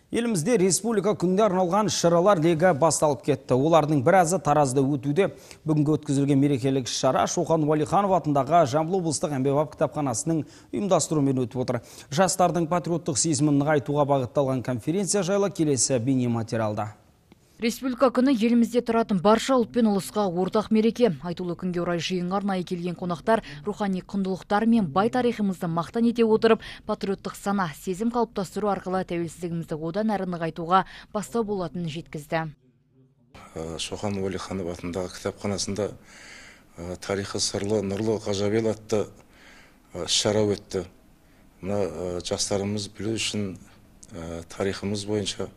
Елімізде республика күніне арналған шаралар легі басталып кетті. Олардың біразы Таразда өтуде. Бүгінгі өткізілген мерекелік шара Шоқан Уәлиханов атындағы Жамбыл облыстық әмбебап кітапханасының ұйымдастыруымен өтіп отыр. Жастардың патриоттық сезімін нығайтуға бағытталған конференция жайлы келесі бейнематериалда. Республика күні елімізде тұратын барша ұлт пен ұлысқа ортақ мереке. Айтулы күнге орай жиынға арнайы келген қонақтар рухани құндылықтар мен бай тарихымызды мақтан ете отырып, патриоттық сана, сезім қалыптастыру арқылы тәуелсіздігімізді одан әрі нығайтуға бастау болатынын жеткізді. Шоқан Уәлиханов атындағы кітапханасында тарихы сырлы, нұрлы ғажап ел атты шара өтті. Мына жастарымыз білу үшін тарихымыз бойынша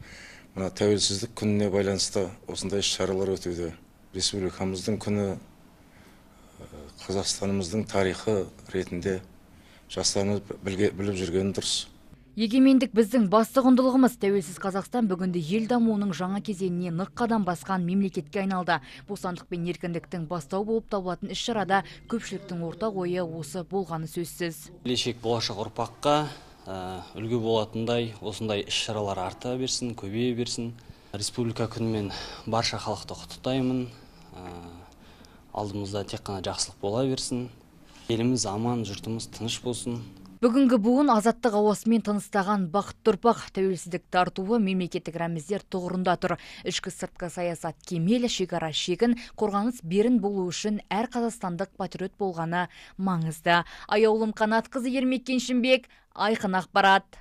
тәуелсіздік күніне байланысты осындай шаралар өтуде. Республикамыздың күні Қазақстанымыздың тарихы ретінде жастарымыз біліп жүргені дұрыс. Егемендік біздің басты құндылығымыз. Тәуелсіз Қазақстан бүгінде ел дамуының жаңа кезеңіне нық қадам басқан мемлекетке айналды. Бостандық пен еркіндіктің бастау болып табылатын іс-шарада көпшіліктің ортақ ойы осы болғаны сөзсіз. Келешек болашақ ұрпаққа үлгі болатындай осындай іс-шаралар арта берсін, көбейе берсін. Республика күнімен барша халықты құттықтаймын. Алдымызда тек қана жақсылық бола берсін. Еліміз аман, жұртымыз тыныш болсын. Бүгінгі буын азаттық ауасымен тыныстаған бақытты ұрпақ. Тәуелсіздік тартуы мемлекеттік рәміздер тұғырында тұр. Ішкі сыртқы саясат кемел, шекара шегін, қорғаныс берін болу үшін әр қазақстандық патриот болғаны маңызды. Аяулым Қанатқызы, Ермек Кеншімбек, Айқын ақпарат.